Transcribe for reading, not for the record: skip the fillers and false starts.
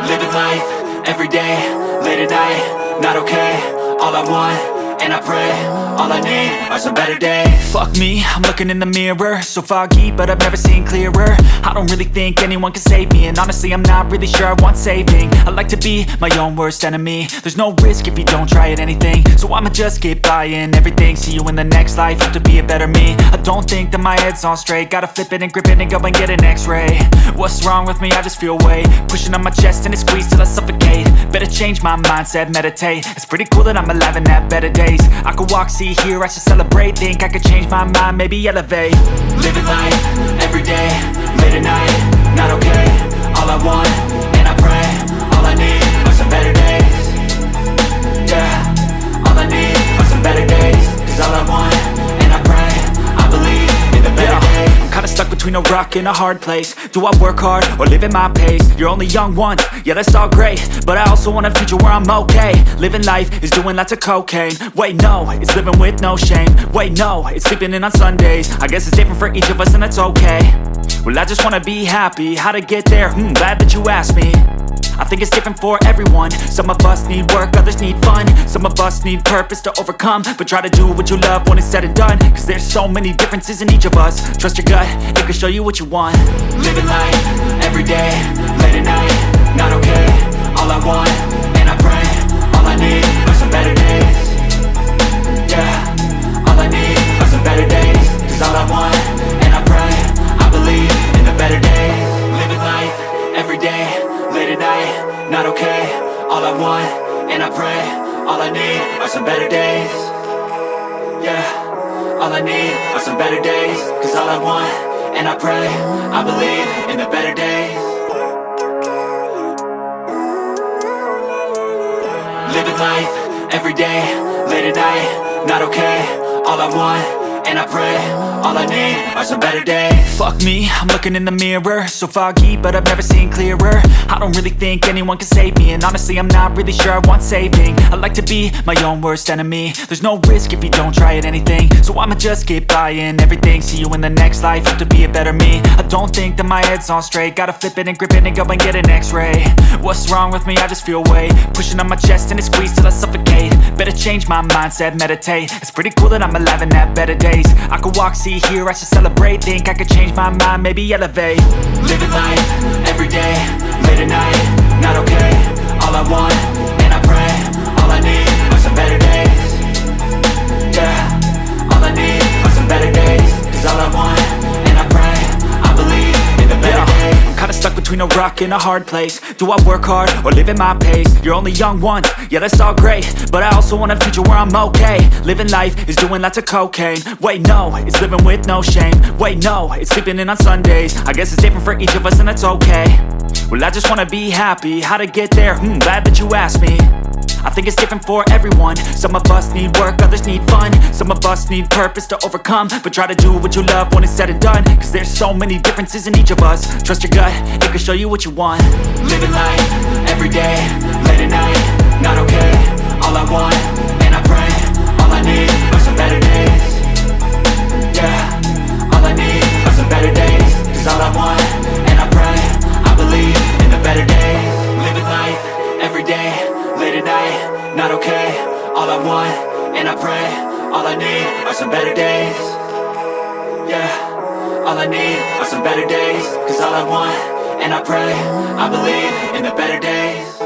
Living life, everyday, late at night, not okay. All I want, and I pray, all I need are some better days. Fuck me, I'm looking in the mirror, so foggy, but I've never seen clearer. I don't really think anyone can save me, and honestly I'm not really sure I want saving. I like to be my own worst enemy. There's no risk if you don't try at anything, so I'ma just keep buying everything. See you in the next life, have to be a better me. I don't think that my head's on straight, gotta flip it and grip it and go and get an x-ray. What's wrong with me? I just feel weight pushing on my chest and it squeezes till I suffocate. Better change my mindset, meditate. It's pretty cool that I'm alive and have better days. I could walk, see, hear, I should celebrate. Think I could change my mind, maybe elevate. Living life, everyday, late at night, not okay. All I want, and I pray, all I need are some better days. Yeah, all I need are some better days. Cause all I want, and I pray, I believe in the better days. I'm kinda stuck between a rock and a hard place. Do I work hard or live at my pace? You're only young once, yeah that's all great, but I also want a future where I'm okay. Living life is doing lots of cocaine. Wait no, it's living with no shame. Wait no, it's sleeping in on Sundays. I guess it's different for each of us and that's okay. Well I just wanna be happy, how to get there? Glad that you asked me. I think it's different for everyone. Some of us need work, others need fun. Some of us need purpose to overcome. But try to do what you love when it's said and done. Cause there's so many differences in each of us. Trust your gut, it can show you what you want. Living life, everyday, late at night, not okay. All I want, and I pray, all I need are some better days. Yeah, all I need are some better days. Cause all I want, and I pray, I believe in the better days. Living life, everyday, late at night, not okay. All I want, and I pray, all I need are some better days. Yeah, all I need are some better days. Cause all I want, and I pray, I believe in the better days. Living life, everyday, late at night, not okay. All I want, and I pray, all I need are some better days. Fuck me, I'm looking in the mirror, so foggy, but I've never seen clearer. I don't really think anyone can save me, and honestly I'm not really sure I want saving. I like to be my own worst enemy. There's no risk if you don't try at anything, so I'ma just keep buying everything. See you in the next life, have to be a better me. I don't think that my head's on straight, gotta flip it and grip it and go and get an x-ray. What's wrong with me? I just feel weight pushing on my chest and it squeezes till I suffocate. Better change my mindset, meditate. It's pretty cool that I'm alive and have better days. I could walk, see, hear, I should celebrate. Think I could change my mind, maybe elevate. Living life, everyday, late at night, not okay. All I want, and I pray, all I need are some better days. Yeah, all I need are some better days. Cause all I want, and I pray, I believe in the better days. I'm kinda stuck between a rock and a hard place. Do I work hard or live at my pace? You're only young once, yeah that's all great, but I also want a future where I'm okay. Living life is doing lots of cocaine. Wait no, it's living with no shame. Wait no, it's sleeping in on Sundays. I guess it's different for each of us and that's okay. Well I just wanna be happy, how to get there? Glad that you asked me. I think it's different for everyone. Some of us need work, others need fun. Some of us need purpose to overcome. But try to do what you love when it's said and done. Cause there's so many differences in each of us. Trust your gut, it can show you what you want. Living life, everyday, late at night, not okay. All I want, and I pray, all I need are some better days. Yeah, all I need are some better days. Cause all I want, and I pray, I believe in the better days. Living life, everyday, late at night, not okay. All I want, and I pray, all I need are some better days. Yeah, all I need are some better days. Cause all I want, and I pray, I believe in the better days.